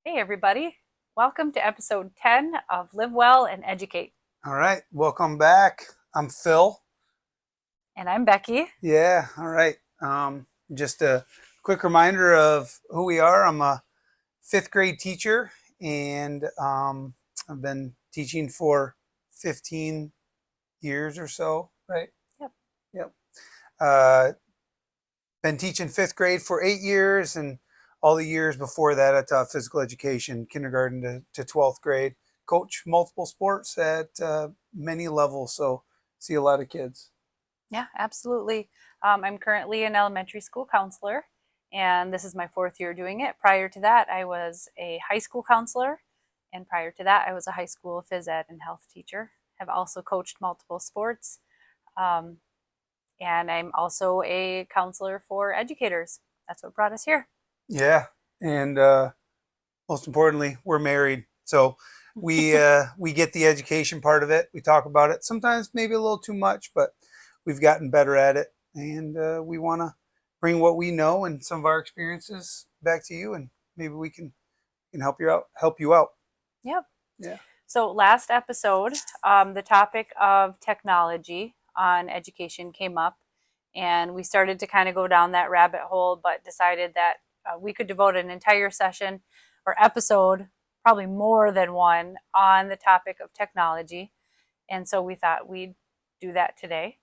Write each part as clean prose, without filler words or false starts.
Hey, everybody. Welcome to episode 10 of Live Well and Educate. All right, welcome back. I'm Phil. And I'm Becky. Yeah, all right. Just a quick reminder of who we are. I'm a fifth grade teacher, and I've been teaching for 15 years or so, right? Yep. Yep. Uh, been teaching fifth grade for 8 years, and all the years before that, I taught physical education, kindergarten to 12th grade. Coach multiple sports at many levels, so see a lot of kids. Yeah, absolutely. I'm currently an elementary school counselor, and this is my fourth year doing it. Prior to that, I was a high school counselor, and prior to that, I was a high school phys ed and health teacher. I've also coached multiple sports, um, and I'm also a counselor for educators. That's what brought us here. Yeah, and most importantly, we're married, so we get the education part of it. We talk about it sometimes, maybe a little too much, but we've gotten better at it, and we want to bring what we know and some of our experiences back to you, and maybe we can help you out. Help you out. Yep. Yeah. So, last episode, the topic of technology on education came up, and we started to kind of go down that rabbit hole, but decided that we could devote an entire session or episode, probably more than one, on the topic of technology. And so we thought we'd do that today.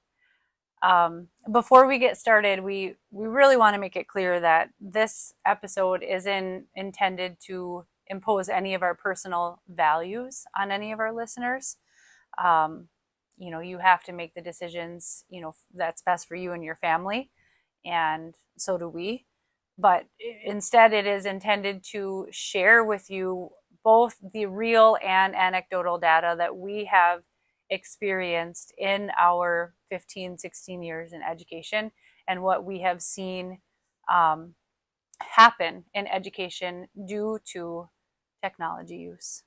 Before we get started, we really want to make it clear that this episode isn't intended to impose any of our personal values on any of our listeners. Um, you have to make the decisions, that's best for you and your family, and so do we. But instead, it is intended to share with you both the real and anecdotal data that we have experienced in our 15, 16 years in education and what we have seen um, happen in education due to technology use.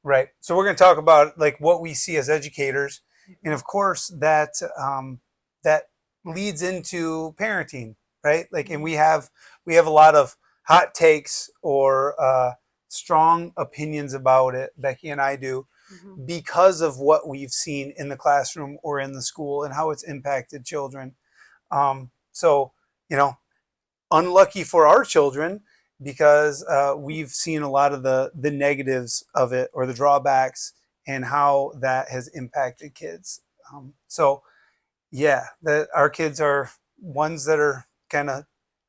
Right. So we're going to talk about like what we see as educators, and Mm-hmm. of course that leads into parenting, right? Like, and we have a lot of hot takes or strong opinions about it. Becky and I do Mm-hmm. because of what we've seen in the classroom or in the school and how it's impacted children. So you know, unlucky for our children because we've seen a lot of the negatives of it or the drawbacks and how that has impacted kids. So yeah, that our kids are ones that are kind of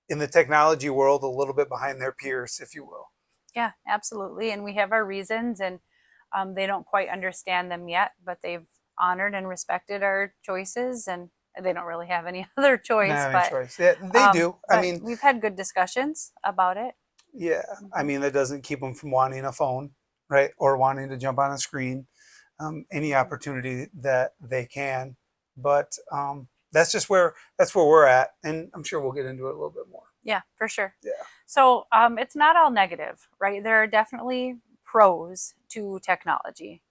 in the technology world a little bit behind their peers, if you will. Yeah, absolutely. And we have our reasons, and they don't quite understand them yet, but they've honored and respected our choices, and they don't really have any other Not choice. any choice. Yeah, they do. I But mean, we've had good discussions about it. yeah. I Mm-hmm. mean, that doesn't keep them from wanting a phone, right, or wanting to jump on a screen. Any Mm-hmm. opportunity that they can. But that's where we're at, and I'm sure we'll get into it a little bit more. Yeah, for sure. Yeah, So it's not all negative, right? There are definitely pros to technology,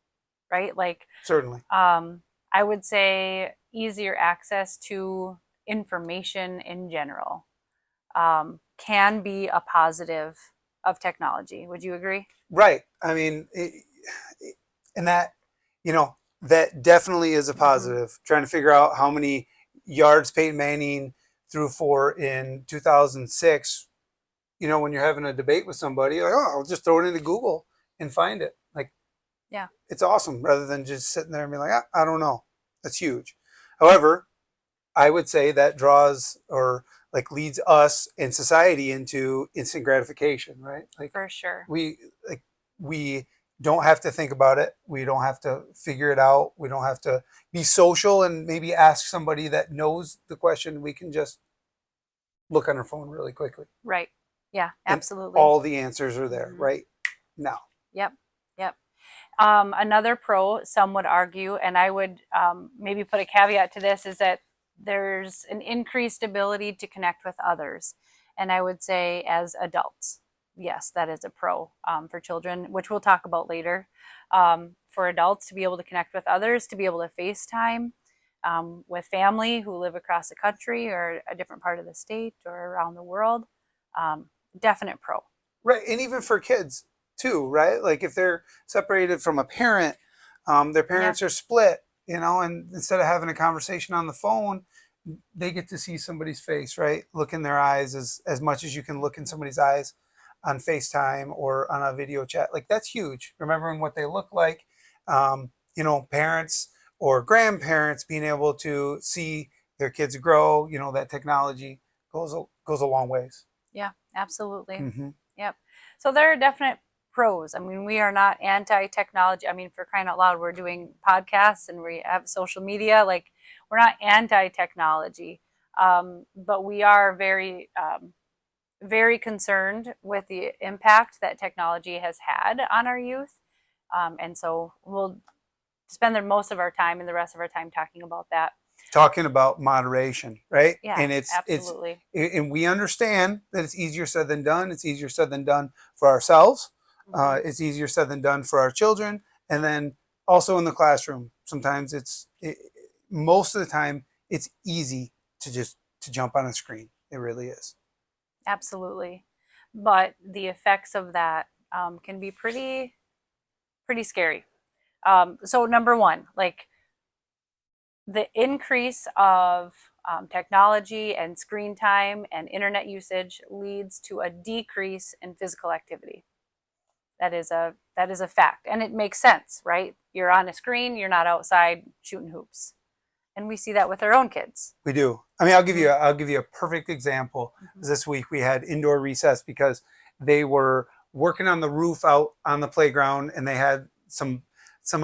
right? Like certainly. um, I would say easier access to information in general can be a positive of technology. Would you agree? Right. I mean, and that you know that definitely is a Mm-hmm. positive. Trying to figure out how many yards Peyton Manning threw for in 2006. When you're having a debate with somebody, like, oh, I'll just throw it into Google and find it. Like, Yeah. it's awesome rather than just sitting there and being like, I don't know. That's huge. However, I would say that draws or like leads us in society into instant gratification, right? Like For sure. we like we don't have to think about it. We don't have to figure it out. We don't have to be social and maybe ask somebody that knows the question. We can just look on our phone really quickly. Right. Yeah, And absolutely. all the answers are there Hmm. right now. Yep. Yep. Another pro, some would argue, and I would maybe put a caveat to this, is that there's an increased ability to connect with others. And I would say, as adults, yes, that is a pro for children, which we'll talk about later. For adults to be able to connect with others, to be able to FaceTime with family who live across the country or a different part of the state or around the world, definite pro. Right. And even for kids too, right? Like if they're separated from a parent, their Yeah. parents are split, and instead of having a conversation on the phone, they get to see somebody's face, right? Look in their eyes as much as you can look in somebody's eyes on FaceTime or on a video chat. Like that's huge. Remembering what they look like, parents or grandparents being able to see their kids grow, that technology goes a long ways. Yeah, absolutely. Mm-hmm. Yep. So there are definite pros. I mean, we are not anti-technology. I mean, for crying out loud, we're doing podcasts and we have social media. Like, we're not anti-technology, but we are very, very concerned with the impact that technology has had on our youth. And so we'll spend most of our time and the rest of our time talking about that. Talking about moderation, right? Yeah, And absolutely. And we understand that it's easier said than done. It's easier said than done for ourselves. It's easier said than done for our children, and then also in the classroom. Sometimes most of the time it's easy to jump on a screen. It really is. Absolutely. But the effects of that can be pretty scary. So number one, like the increase of technology and screen time and internet usage leads to a decrease in physical activity. That is a fact, and it makes sense, right? You're on a screen, you're not outside shooting hoops, and we see that with our own kids. We do. I mean, I'll give you a perfect example. Mm-hmm. This week we had indoor recess because they were working on the roof out on the playground, and they had some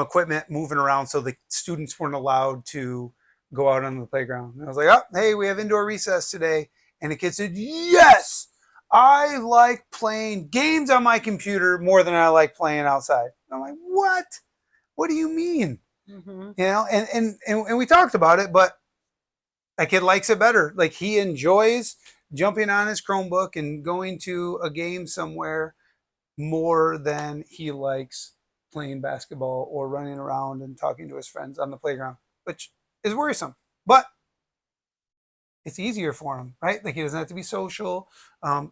equipment moving around, so the students weren't allowed to go out on the playground. And I was like, oh, hey, we have indoor recess today. And the kid said, yes, I like playing games on my computer more than I like playing outside. And I'm like, what? What do you mean? Mm-hmm. And we talked about it, but that kid likes it better. Like he enjoys jumping on his Chromebook and going to a game somewhere more than he likes playing basketball or running around and talking to his friends on the playground, which is worrisome. But it's easier for him, right? Like he doesn't have to be social.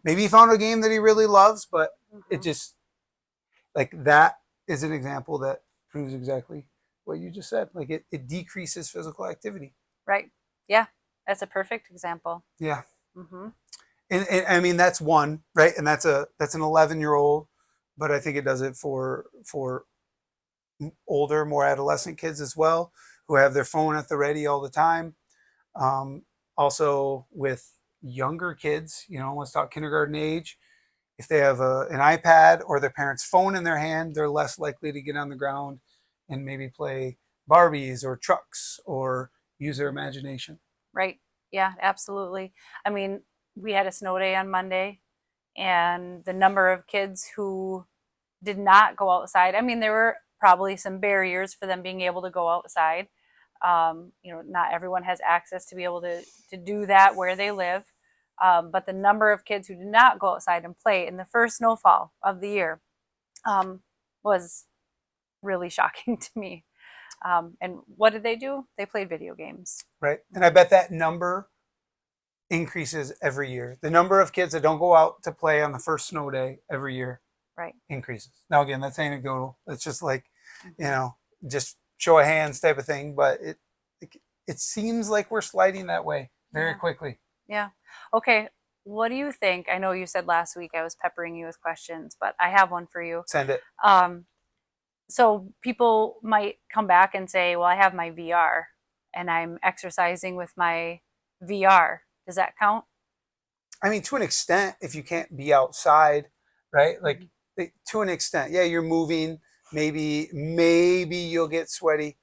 Maybe he found a game that he really loves, but it just, like, that is an example that proves exactly what you just said. Like it decreases physical activity. Right. Yeah. That's a perfect example. Yeah. Mm-hmm. And I mean, that's one, right? And that's an 11-year-old, but I think it does it for older, more adolescent kids as well, who have their phone at the ready all the time. Also with younger kids, let's talk kindergarten age. If they have an iPad or their parents' phone in their hand, they're less likely to get on the ground and maybe play Barbies or trucks or use their imagination. Right. Yeah, absolutely. I mean, we had a snow day on Monday, and the number of kids who did not go outside, I mean, there were probably some barriers for them being able to go outside. Not everyone has access to be able to do that where they live. But the number of kids who did not go outside and play in the first snowfall of the year was really shocking to me. And what did they do? They played video games. Right. And I bet that number increases every year. The number of kids that don't go out to play on the first snow day every year increases. Now, again, that's anecdotal. It's just like, just show of hands type of thing. But it seems like we're sliding that way very quickly. Yeah. Okay. What do you think? I know you said last week I was peppering you with questions, but I have one for you. Send it. So people might come back and say, well, I have my VR and I'm exercising with my VR. Does that count? I mean, to an extent, if you can't be outside, right? Like to an extent, yeah, you're moving. Maybe you'll get sweaty,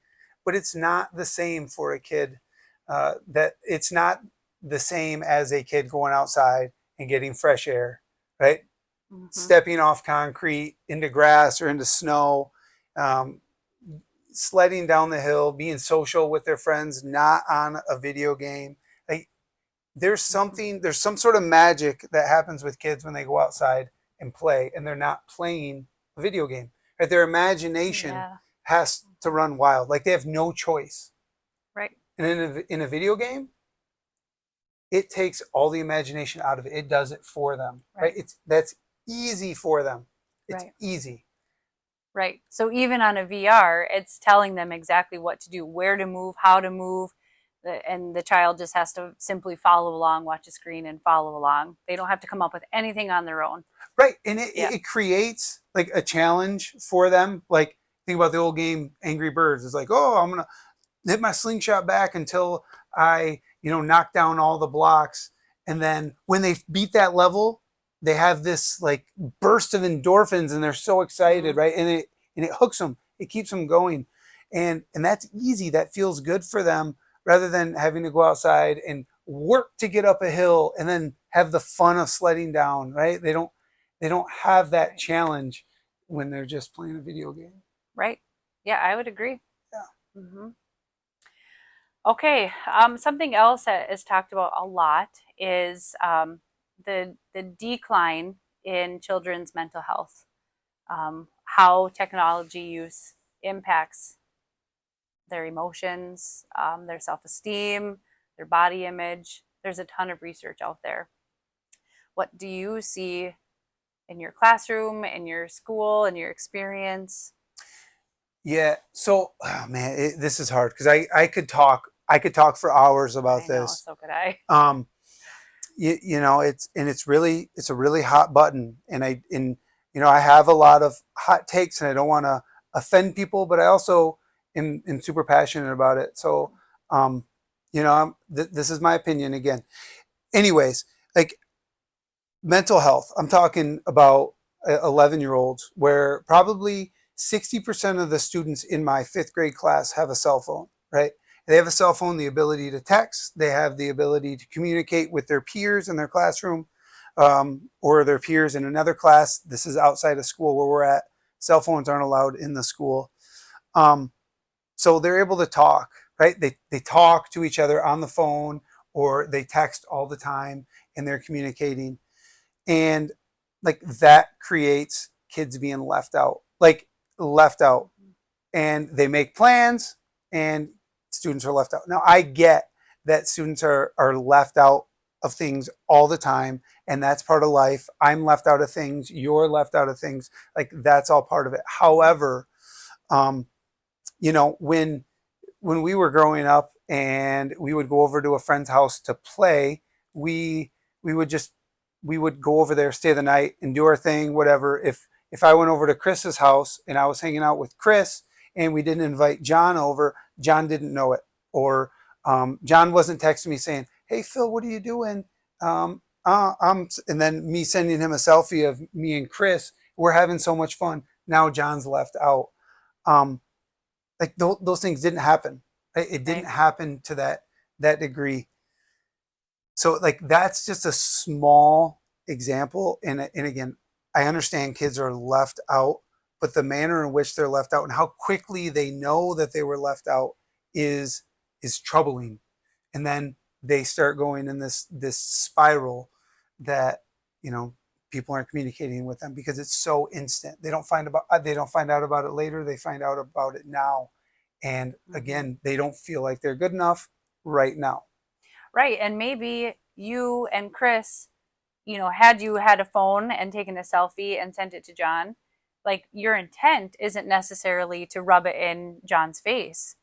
but it's not the same for a kid. That it's not the same as a kid going outside and getting fresh air, right? Mm-hmm. Stepping off concrete into grass or into snow, sledding down the hill, being social with their friends, not on a video game. Like there's some sort of magic that happens with kids when they go outside and play, and they're not playing a video game. Right? Their imagination has to run wild. Like they have no choice. Right. And in a video game, it takes all the imagination out of it. It does it for them. Right? That's easy for them. It's Right. easy. Right. So even on a VR, it's telling them exactly what to do, where to move, how to move, and the child just has to simply follow along, watch a screen, and follow along. They don't have to come up with anything on their own. Right. And it, Yeah. it creates like a challenge for them. Like, think about the old game Angry Birds. It's like, oh, I'm going to hit my slingshot back until I, knock down all the blocks. And then when they beat that level, they have this like burst of endorphins and they're so excited, Mm-hmm. right? And it hooks them. It keeps them going. And that's easy. That feels good for them rather than having to go outside and work to get up a hill and then have the fun of sledding down, right? They don't have that Right. challenge when they're just playing a video game. Right. Yeah, I would agree. Yeah. Hmm. Okay. Something else that is talked about a lot is the decline in children's mental health. How technology use impacts their emotions, their self-esteem, their body image. There's a ton of research out there. What do you see in your classroom, in your school, in your experience? Yeah. So, oh man, this is hard because I could talk for hours about I know, this. so could I. Um, it's a really hot button, and I have a lot of hot takes, and I don't want to offend people, but I also am super passionate about it. So, um, this is my opinion again. Anyways, like mental health, I'm talking about 11-year-olds, where probably 60% of the students in my fifth grade class have a cell phone, right? They have a cell phone, the ability to text, they have the ability to communicate with their peers in their classroom, or their peers in another class. This is outside of school where we're at. Cell phones aren't allowed in the school. Um, so they're able to talk, right? They talk to each other on the phone or they text all the time and they're communicating. And like that creates kids being left out, like left out. And they make plans and students are left out. Now I get that students are left out of things all the time, and that's part of life. I'm left out of things, you're left out of things, like that's all part of it. However, um, when we were growing up and we would go over to a friend's house to play, we we would just we would go over there, stay the night, and do our thing, whatever. If I went over to Chris's house and I was hanging out with Chris and we didn't invite John over, John didn't know it, or John wasn't texting me saying, "Hey Phil, what are you doing?" And then me sending him a selfie of me and Chris. We're having so much fun. Now John's left out. Um, like those things didn't happen. Right? It didn't Right. happen to that degree. So like that's just a small example. And again, I understand kids are left out, but the manner in which they're left out and how quickly they know that they were left out is is troubling. And then they start going in this spiral that you know people aren't communicating with them because it's so instant. They don't find out about it later. They find out about it now, and Hmm. again, they don't feel like they're good enough right now. Right. And maybe you and Chris, had you had a phone and taken a selfie and sent it to John, like your intent isn't necessarily to rub it in John's face.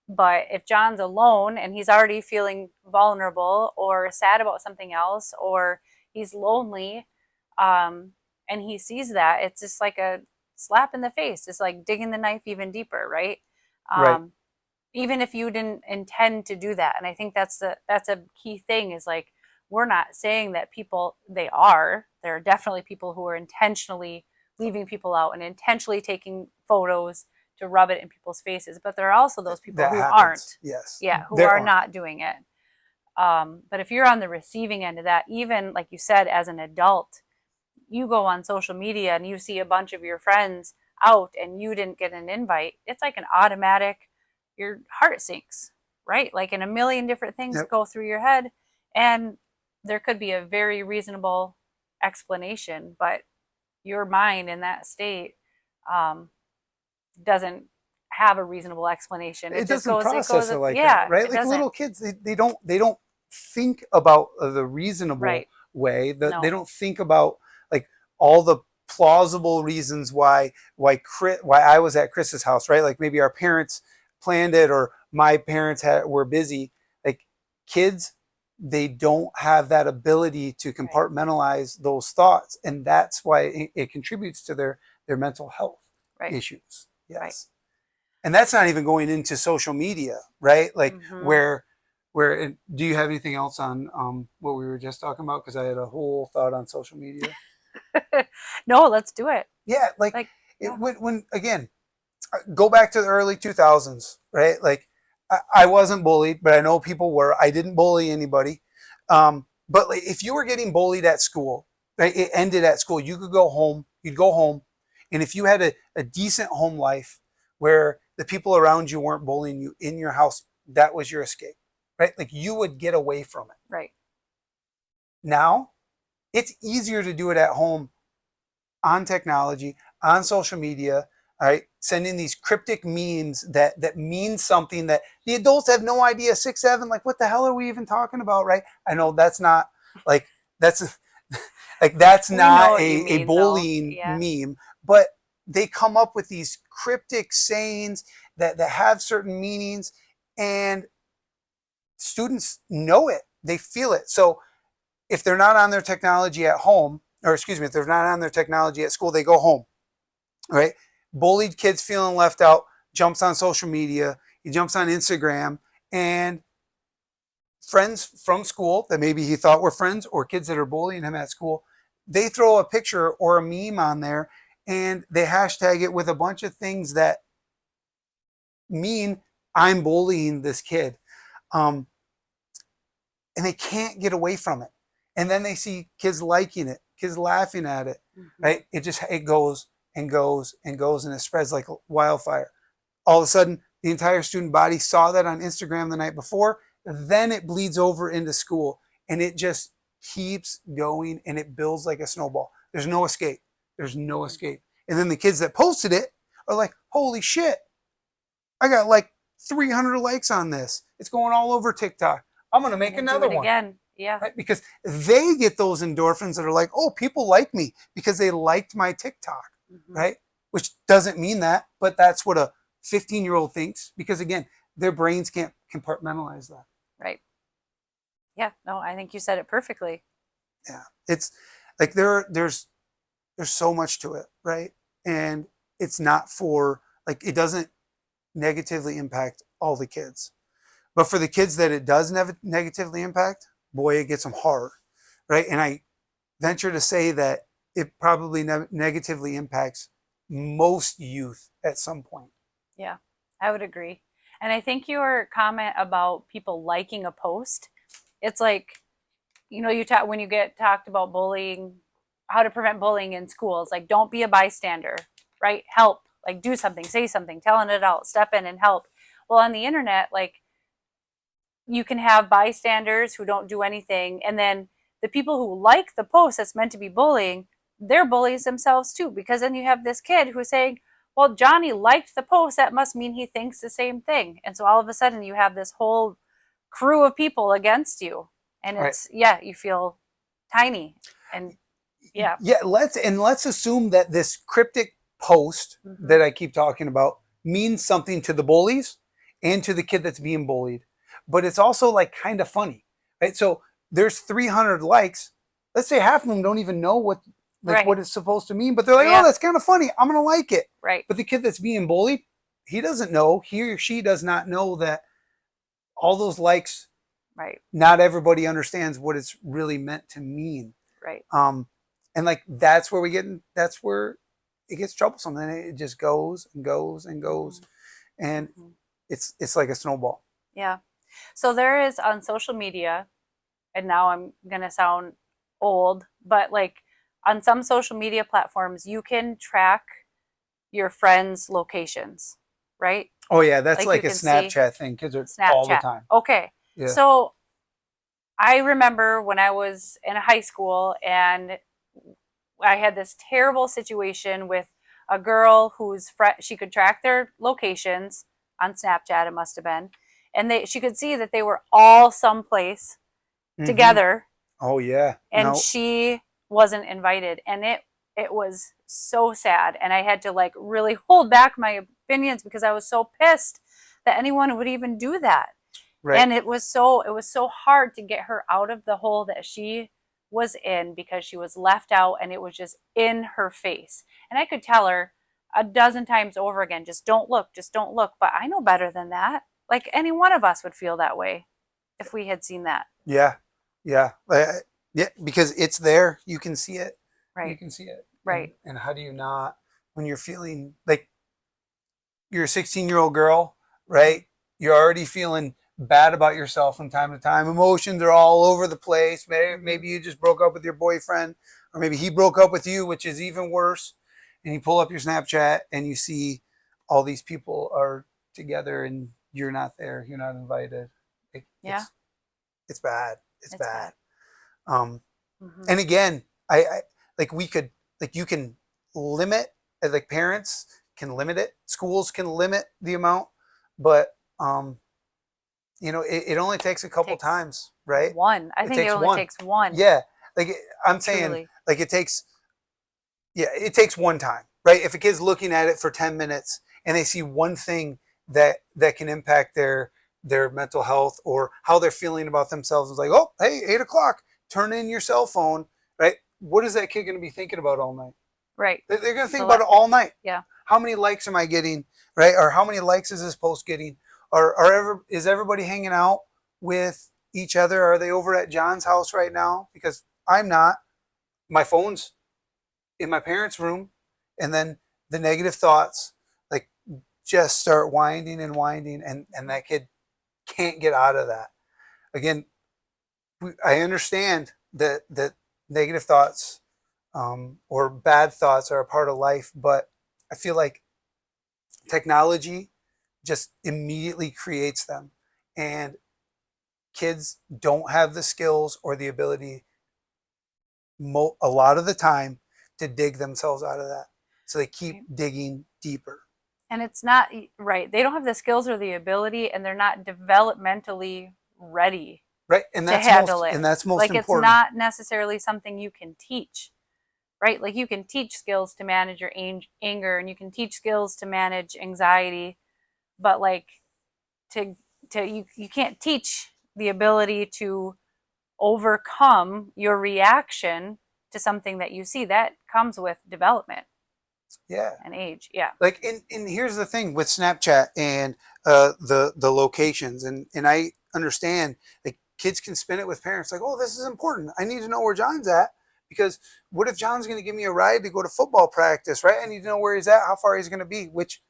But if John's alone and he's already feeling vulnerable or sad about something else or he's lonely, and he sees that, it's just like a slap in the face. It's like digging the knife even deeper, right? Right. Um, Even if you didn't intend to do that. And I think that's a key thing is like we're not saying that people there are definitely people who are intentionally leaving people out and intentionally taking photos to rub it in people's faces, but there are also those people That who happens. aren't. Yes, Yeah, who there are are. not doing it. But if you're on the receiving end of that, even like you said, as an adult, you go on social media and you see a bunch of your friends out and you didn't get an invite, it's like an automatic, your heart sinks, right? Like, in a million different things Yep. go through your head, and there could be a very reasonable explanation, but your mind in that state um, doesn't have a reasonable explanation. It It just doesn't goes, process it like that, yeah, right? it Like doesn't. little kids, they don't think about the reasonable Right. way. They No. don't think about like all the plausible reasons why I was at Chris's house, right? Like maybe our parents planned it or my parents were busy. Like kids, they don't have that ability to compartmentalize those thoughts, and that's why it contributes to their mental health issues. Yes. And that's not even going into social media, right? Like where do you have anything else on what we were just talking about? Because I had a whole thought on social media. No, let's do it. Yeah, when again, go back to the early 2000s, right? Like I wasn't bullied, but I know people were. I didn't bully anybody. But like, if you were getting bullied at school, right, it ended at school. You could go home. You'd go home. And if you had a decent home life where the people around you weren't bullying you in your house, that was your escape, right? Like you would get away from it. Right. Now, it's easier to do it at home on technology, on social media, all right, sending these cryptic memes that mean something that the adults have no idea. 6, 7, like what the hell are we even talking about, right? I know that's not like that's like that's not a bullying meme, but they come up with these cryptic sayings that have certain meanings, and students know it. They feel it. So if they're not on their technology at home, or excuse me, if they're not on their technology at school, they go home, right? Bullied kids feeling left out jumps on social media. He jumps on Instagram, and friends from school that maybe he thought were friends or kids that are bullying him at school, they throw a picture or a meme on there and they hashtag it with a bunch of things that mean I'm bullying this kid. And they can't get away from it. And then they see kids liking it, kids laughing at it, right? It goes and goes and goes, and it spreads like wildfire. All of a sudden, the entire student body saw that on Instagram the night before. Then it bleeds over into school, and it just keeps going, and it builds like a snowball. There's no escape. There's no escape. And then the kids that posted it are like, holy shit, I got like 300 likes on this. It's going all over TikTok. I'm going to make another one. Again. Yeah. Right? Because they get those endorphins that are like, oh, people like me because they liked my TikTok, right? Which doesn't mean that, but that's what a 15-year-old thinks, because again, their brains can't compartmentalize that. Right. Yeah. No, I think you said it perfectly. Yeah. It's like there's so much to it, right? And it's not for, like, it doesn't negatively impact all the kids. But for the kids that it does negatively impact, boy, it gets them hard, right? And I venture to say that it probably negatively impacts most youth at some point. Yeah, I would agree. And I think your comment about people liking a post, it's like, you know, when you get talked about bullying, how to prevent bullying in schools, like don't be a bystander, right? Help, like do something, say something, tell an adult, step in and help. Well, on the internet, like you can have bystanders who don't do anything, and then the people who like the post that's meant to be bullying, they're bullies themselves too, because then you have this kid who's saying, well, Johnny liked the post, that must mean he thinks the same thing. And so all of a sudden you have this whole crew of people against you, and it's you feel tiny. And let's assume that this cryptic post that I keep talking about means something to the bullies and to the kid that's being bullied. But it's also like kind of funny, right? So there's 300 likes. Let's say half of them don't even know what it's supposed to mean, but they're like, oh, that's kind of funny, I'm going to like it. Right. But the kid that's being bullied, he doesn't know, he or she does not know that all those likes, not everybody understands what it's really meant to mean. Right. And like, that's where it gets troublesome. And it just goes and goes and goes. And it's like a snowball. Yeah. So there is on social media, and now I'm going to sound old, but like on some social media platforms, you can track your friends' locations, right? Oh yeah, that's like a Snapchat thing. Kids are all the time. Okay. Yeah. So I remember when I was in high school and I had this terrible situation with a girl whose she could track their locations on Snapchat, it must have been. And she could see that they were all someplace together. Oh yeah. And she wasn't invited. And it was so sad. And I had to like really hold back my opinions because I was so pissed that anyone would even do that. Right. And it was so hard to get her out of the hole that she was in because she was left out and it was just in her face. And I could tell her a dozen times over again, just don't look, just don't look. But I know better than that. Like any one of us would feel that way if we had seen that. Yeah. Yeah. Yeah. Because it's there. You can see it. You Right. can see it. Right. And how do you not, when you're feeling like you're a 16-year-old girl, right? You're already feeling bad about yourself from time to time. Emotions are all over the place. Maybe you just broke up with your boyfriend, or maybe he broke up with you, which is even worse. And you pull up your Snapchat and you see all these people are together and you're not there. You're not invited. Yeah. It's bad. It's bad. Um, Mm-hmm. and again, I like we could, like you can limit, like parents can limit it, schools can limit the amount, but it only takes a couple times, right? One. I think it only takes one. Yeah, like I'm saying, Truly. like it takes one time, right? If a kid's looking at it for 10 minutes and they see one thing that can impact their mental health or how they're feeling about themselves, it's like, oh, hey, 8 o'clock, turn in your cell phone, right? What is that kid going to be thinking about all night? Right. They're going to think about it all night. Yeah. How many likes am I getting, right? Or how many likes is this post getting? Or is everybody hanging out with each other? Are they over at John's house right now? Because I'm not. My phone's in my parents' room, and then the negative thoughts like just start winding and winding, and that kid can't get out of that. Again, I understand that negative thoughts or bad thoughts are a part of life, but I feel like technology just immediately creates them, and kids don't have the skills or the ability a lot of the time to dig themselves out of that, so they keep digging deeper. And it's not right. They don't have the skills or the ability, and they're not developmentally ready, right? And that's to handle it. And that's most like important. It's not necessarily something you can teach, right? Like you can teach skills to manage your anger, and you can teach skills to manage anxiety, but like you can't teach the ability to overcome your reaction to something that you see. That comes with development. Yeah. And age. Yeah. Like, and here's the thing with Snapchat and the locations, and I understand like kids can spin it with parents like, oh, this is important. I need to know where John's at, because what if John's going to give me a ride to go to football practice, right? I need to know where he's at, how far he's going to be, which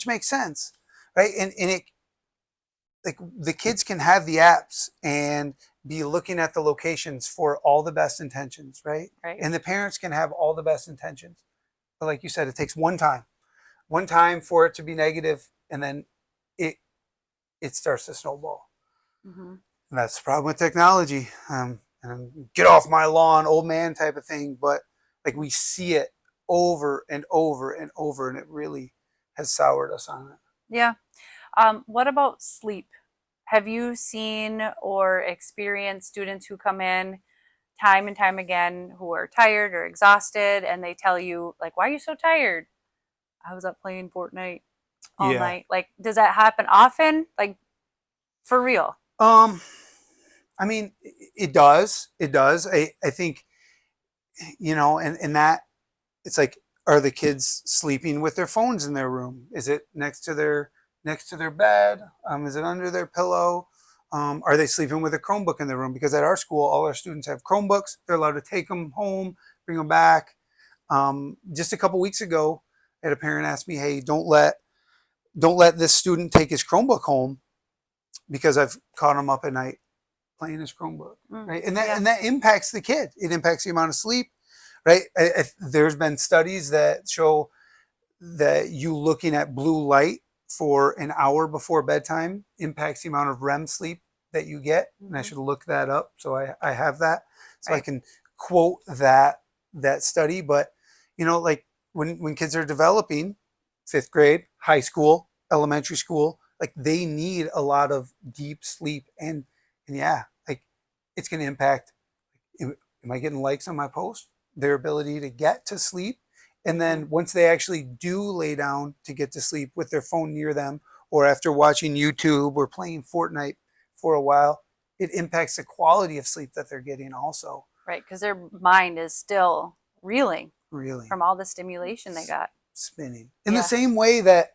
makes sense, right? And it, like, the kids can have the apps and be looking at the locations for all the best intentions, right? Right. And the parents can have all the best intentions. But like you said, it takes one time for it to be negative, and then it starts to snowball. Mm-hmm. And that's the problem with technology. And get off my lawn, old man type of thing. But like we see it over and over and over, and it really has soured us on it. Yeah. What about sleep? Have you seen or experienced students who come in time and time again who are tired or exhausted, and they tell you like, why are you so tired? I was up playing Fortnite all night. Like, does that happen often? Like, for real? I mean, it does. It does. I think, and that it's like, are the kids sleeping with their phones in their room? Is it next to their bed? Is it under their pillow? Are they sleeping with a Chromebook in their room? Because at our school, all our students have Chromebooks. They're allowed to take them home, bring them back. Just a couple weeks ago, I had a parent ask me, "Hey, don't let this student take his Chromebook home, because I've caught him up at night playing his Chromebook." Right, and that impacts the kid. It impacts the amount of sleep. Right, there's been studies that show that you looking at blue light for an hour before bedtime impacts the amount of REM sleep that you get. Mm-hmm. And I should look that up. So I have that. So I can quote that study. But, like when kids are developing, 5th grade, high school, elementary school, like they need a lot of deep sleep. And yeah, like it's going to impact, am I getting likes on my post? their ability to get to sleep. And then once they actually do lay down to get to sleep with their phone near them, or after watching YouTube or playing Fortnite for a while, it impacts the quality of sleep that they're getting also. Right, because their mind is still reeling Really from all the stimulation they got. spinning. In the same way that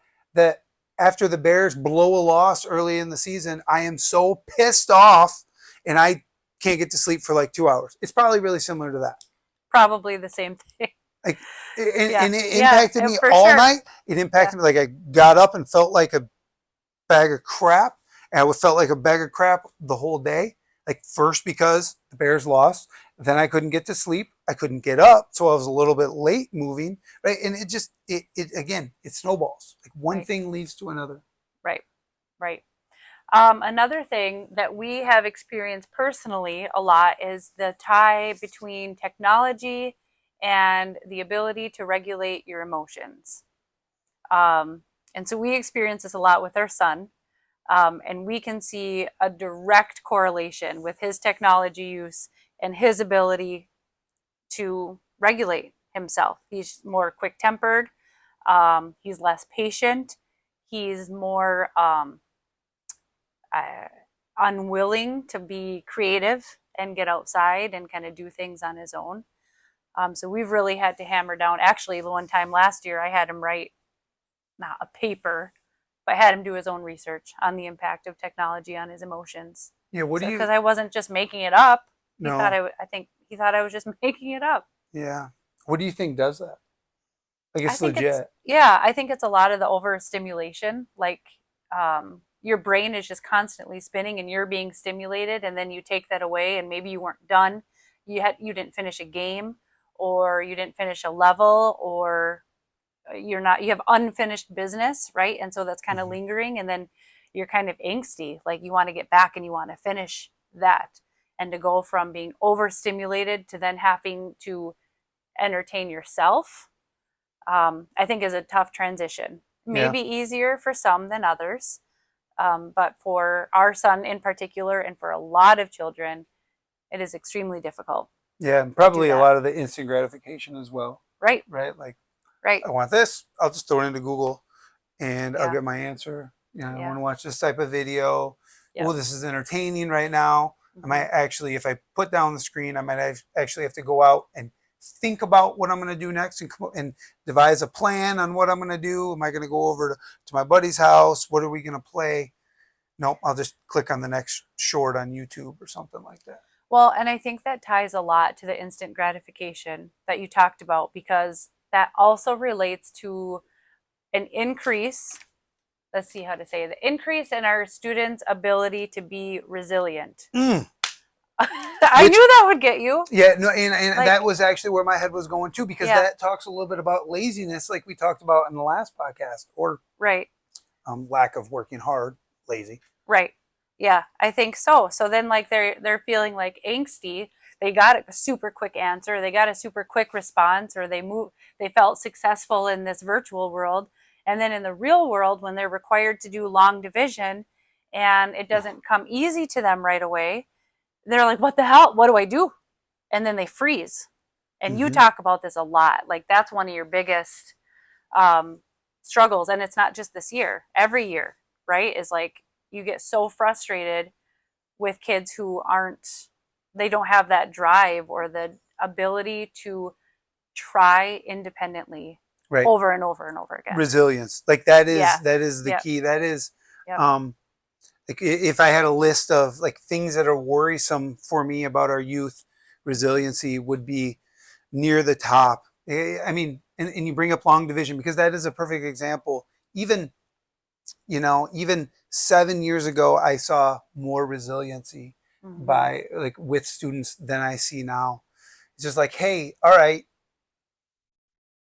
after the Bears blow a loss early in the season, I am so pissed off and I can't get to sleep for like 2 hours. It's probably really similar to that. Probably the same thing. Like, and it impacted me for all sure. night. It impacted me, like I got up and felt like a bag of crap. And I felt like a bag of crap the whole day. Like first because the Bears lost, then I couldn't get to sleep. I couldn't get up, so I was a little bit late moving. Right, and it again, it snowballs. Like one thing leads to another. Right, right. Another thing that we have experienced personally a lot is the tie between technology and the ability to regulate your emotions. And so we experience this a lot with our son. And we can see a direct correlation with his technology use and his ability to regulate himself. He's more quick tempered, he's less patient, he's more unwilling to be creative and get outside and kind of do things on his own. So we've really had to hammer down. Actually, the one time last year, I had him write not a paper, but I had him do his own research on the impact of technology on his emotions. Yeah, what do you? Because I wasn't just making it up. He No. thought I think he thought I was just making it up. Yeah. What do you think does that? Like it's I think legit. I think it's a lot of the overstimulation. Like your brain is just constantly spinning, and you're being stimulated, and then you take that away, and maybe you weren't done. You didn't finish a game, or you didn't finish a level, or you have unfinished business, right? And so that's kind of lingering, and then you're kind of angsty, like you want to get back and you want to finish that, and to go from being overstimulated to then having to entertain yourself, I think is a tough transition. Maybe easier for some than others, but for our son in particular, and for a lot of children, it is extremely difficult. Yeah, and probably a lot of the instant gratification as well. Right. Right. Like, right. I want this. I'll just throw it into Google, and I'll get my answer. You know, I want to watch this type of video. Oh, this is entertaining right now. I might actually, if I put down the screen, I might actually have to go out and think about what I'm going to do next and devise a plan on what I'm going to do. Am I going to go over to my buddy's house? What are we going to play? Nope, I'll just click on the next short on YouTube or something like that. Well, and I think that ties a lot to the instant gratification that you talked about, because that also relates to an increase, let's see how to say it, the increase in our students' ability to be resilient. I knew that would get you. Yeah, no, and like, that was actually where my head was going too, because that talks a little bit about laziness, like we talked about in the last podcast, or lack of working hard, lazy. Right. Yeah, I think so. So then, like they're feeling like angsty. They got a super quick answer. They got a super quick response, or they felt successful in this virtual world, and then in the real world, when they're required to do long division, and it doesn't come easy to them right away, they're like, what the hell? What do I do? And then they freeze. And you talk about this a lot. Like that's one of your biggest struggles. And it's not just this year. Every year, right? Is like you get so frustrated with kids who they don't have that drive or the ability to try independently over and over and over again. Resilience. Like that is the key. That is, like if I had a list of like things that are worrisome for me about our youth, resiliency would be near the top. I mean, and you bring up long division because that is a perfect example. Even 7 years ago, I saw more resiliency with students than I see now. It's just like, hey, all right,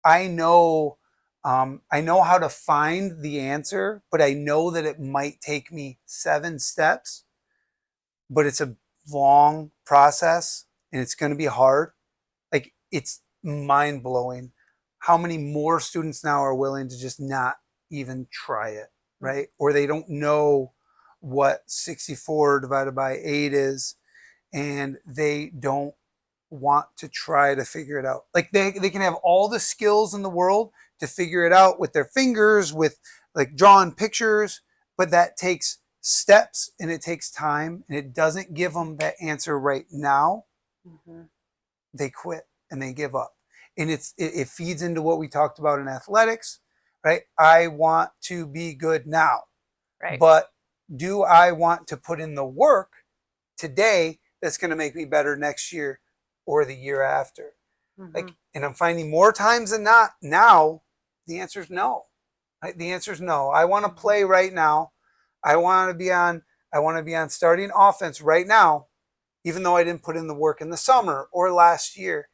I know how to find the answer, but I know that it might take me 7 steps, but it's a long process and it's going to be hard. Like it's mind blowing how many more students now are willing to just not even try it, right? Or they don't know what 64 divided by 8 is, and they don't want to try to figure it out. Like they can have all the skills in the world to figure it out with their fingers, with like drawing pictures, but that takes steps and it takes time and it doesn't give them that answer right now. Mm-hmm. They quit and they give up. And it feeds into what we talked about in athletics, right? I want to be good now, Right. but do I want to put in the work today that's going to make me better next year or the year after? Mm-hmm. Like, and I'm finding more times than not now, the answer is no. Right? The answer is no. I want to play right now. I want to be on starting offense right now, even though I didn't put in the work in the summer or last year,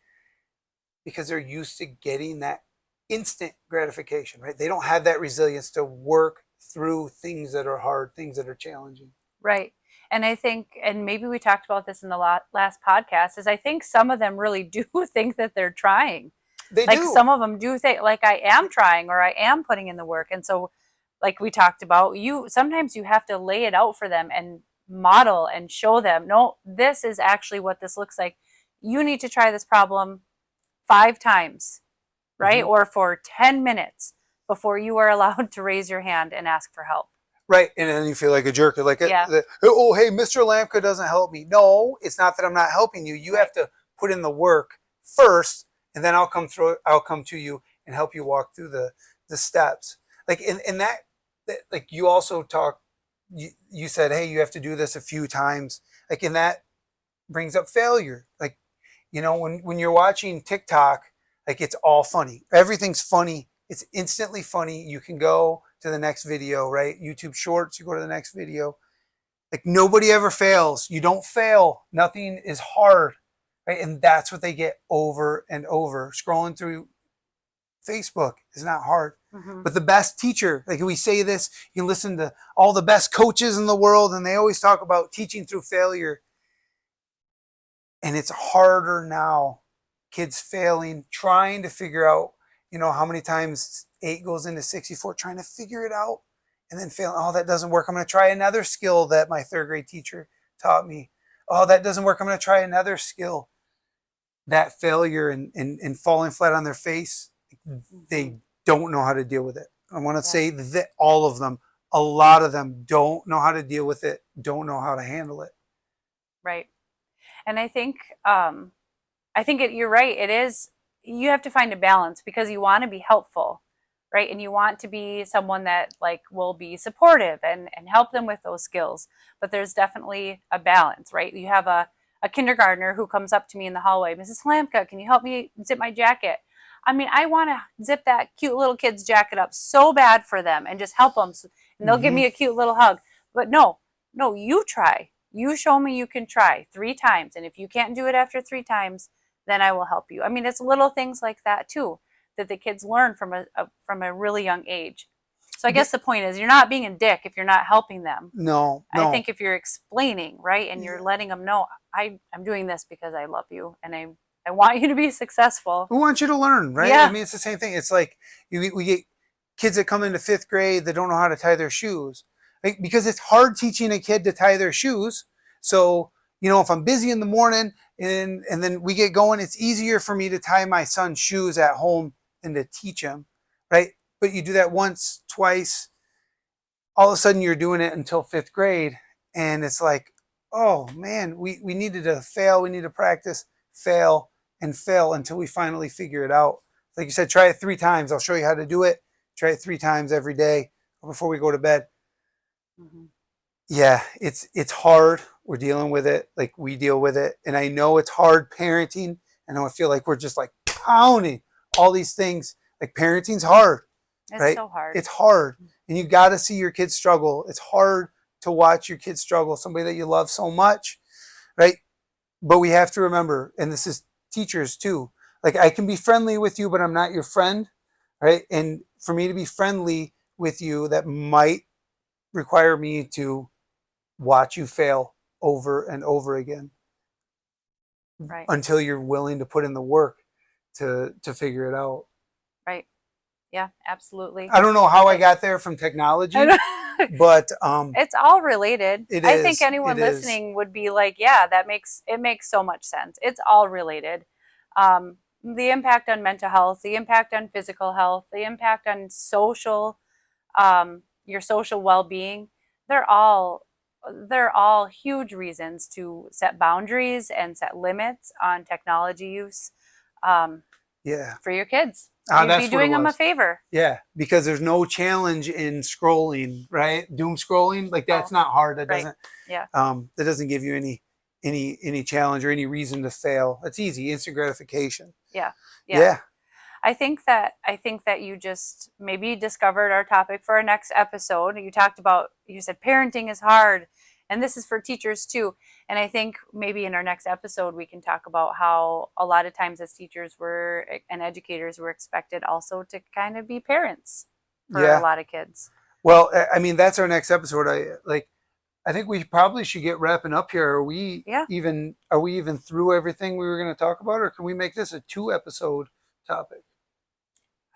because they're used to getting that instant gratification, right? They don't have that resilience to work through things that are hard, things that are challenging. Right. And I think, and maybe we talked about this in the last podcast, is I think some of them really do think that they're trying. They like do. Some of them do think like I am trying or I am putting in the work. And so like we talked about, sometimes you have to lay it out for them and model and show them, no, this is actually what this looks like. You need to try this problem 5 times, right? Mm-hmm. Or for 10 minutes before you are allowed to raise your hand and ask for help. Right. And then you feel like a jerk. Like, Yeah. Oh, hey, Mr. Lamka doesn't help me. No, it's not that I'm not helping you. You have to put in the work first, and then I'll come to you and help you walk through the steps. Like in that, like you also you said, hey, you have to do this a few times. Like, and that brings up failure. Like, you know, when you're watching TikTok, like it's all funny. Everything's funny. It's instantly funny. You can go to the next video, right? YouTube Shorts, you go to the next video. Like nobody ever fails. You don't fail. Nothing is hard, right? And that's what they get over and over. Scrolling through Facebook is not hard. Mm-hmm. But the best teacher, like we say this, you can listen to all the best coaches in the world, and they always talk about teaching through failure. And it's harder now. Kids failing, trying to figure out, you know, how many times 8 goes into 64, trying to figure it out and then failing. Oh, that doesn't work. I'm going to try another skill that my 3rd grade teacher taught me. Oh, that doesn't work. I'm going to try another skill. That failure and falling flat on their face, they don't know how to deal with it. I want to say that all of them, a lot of them don't know how to deal with it, don't know how to handle it. Right. And I think you're right. It is, you have to find a balance because you want to be helpful, right? And you want to be someone that like will be supportive and help them with those skills. But there's definitely a balance, right? You have a kindergartner who comes up to me in the hallway, Mrs. Lamka, can you help me zip my jacket? I mean, I want to zip that cute little kid's jacket up so bad for them and just help them. And they'll give me a cute little hug. But no, you try. You show me you can try 3 times. And if you can't do it after 3 times, then I will help you. I mean, it's little things like that too, that the kids learn from a really young age. So I guess the point is you're not being a dick if you're not helping them. No. I think if you're explaining, right, and you're letting them know, I'm doing this because I love you and I want you to be successful. We want you to learn, right? Yeah. I mean, it's the same thing. It's like we get kids that come into 5th grade that don't know how to tie their shoes, right? Because it's hard teaching a kid to tie their shoes. So, you know, if I'm busy in the morning and then we get going, it's easier for me to tie my son's shoes at home than to teach him, right? But you do that once, twice, all of a sudden you're doing it until 5th grade. And it's like, oh man, we needed to fail. We need to practice, fail, and fail until we finally figure it out. Like you said, try it 3 times. I'll show you how to do it. Try it 3 times every day before we go to bed. Mm-hmm. Yeah, it's hard. We're dealing with it like we deal with it. And I know it's hard parenting. I know I feel like we're just like pounding all these things. Like parenting's hard. It's right? so hard. It's hard. And you got to see your kids struggle. It's hard to watch your kids struggle, somebody that you love so much, right? But we have to remember, and this is teachers too, like I can be friendly with you, but I'm not your friend, right? And for me to be friendly with you, that might require me to watch you fail over and over again, right? Until you're willing to put in the work to figure it out. Right. Yeah, absolutely. I don't know how I got there from technology, But It's all related. I think anyone it is. listening would be like, yeah, it makes so much sense. It's all related. The impact on mental health, the impact on physical health, the impact on your social well-being, they're all they're all huge reasons to set boundaries and set limits on technology use Yeah. for your kids. You'd be That's what it doing them a was. favor. Yeah, because there's no challenge in scrolling, right? Doom scrolling, like that's Oh, not hard. right. Yeah. That doesn't give you any challenge or any reason to fail. It's easy, instant gratification. Yeah. Yeah. Yeah. I think that you just maybe discovered our topic for our next episode. You said parenting is hard, and this is for teachers too. And I think maybe in our next episode we can talk about how a lot of times as teachers and educators were expected also to kind of be parents for a Yeah. lot of kids. Well, I mean, that's our next episode. I think we probably should get wrapping up here. Yeah. Are we even through everything we were going to talk about, or can we make this a 2-episode topic?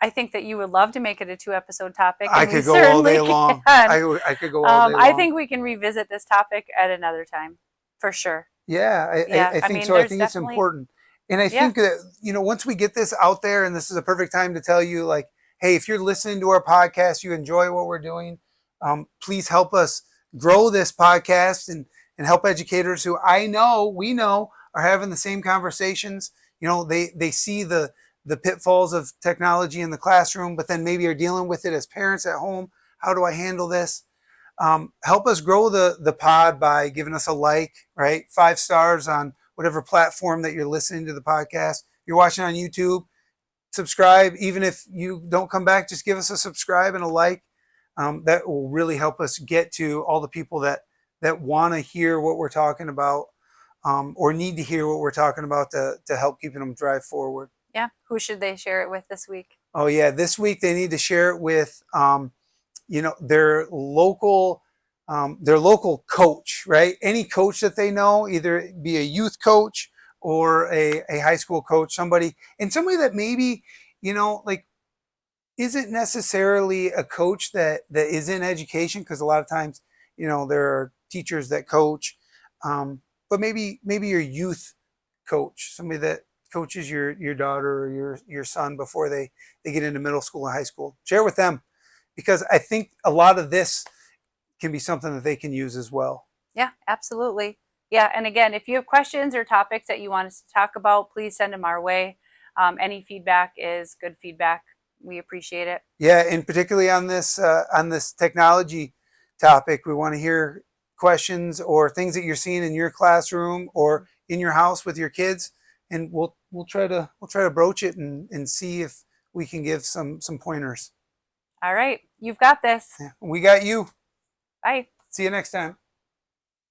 I think that you would love to make it a 2-episode topic. I could go all day long. I could go all day long. I think we can revisit this topic at another time, for sure. Yeah, I think mean, so. I think it's important. And I think that, once we get this out there, and this is a perfect time to tell you, like, hey, if you're listening to our podcast, you enjoy what we're doing, please help us grow this podcast and help educators who we know are having the same conversations. They see the pitfalls of technology in the classroom, but then maybe are dealing with it as parents at home. How do I handle this? Help us grow the pod by giving us a like, right? 5 stars on whatever platform that you're listening to the podcast. If you're watching on YouTube, subscribe. Even if you don't come back, just give us a subscribe and a like. That will really help us get to all the people that want to hear what we're talking about, or need to hear what we're talking about to help keeping them drive forward. Yeah. Who should they share it with this week? Oh yeah, this week they need to share it with their local coach, right? Any coach that they know, either it be a youth coach or a high school coach, somebody that maybe like isn't necessarily a coach that is in education, because a lot of times there are teachers that coach, but maybe your youth coach, somebody that coaches your daughter or your son before they get into middle school and high school. Share with them, because I think a lot of this can be something that they can use as well. Yeah, absolutely. Yeah, and again, if you have questions or topics that you want us to talk about, please send them our way. Any feedback is good feedback. We appreciate it. Yeah, and particularly on this technology topic, we want to hear questions or things that you're seeing in your classroom or in your house with your kids, and we'll try to broach it and see if we can give some pointers. All right, you've got this. Yeah, we got you. Bye. See you next time.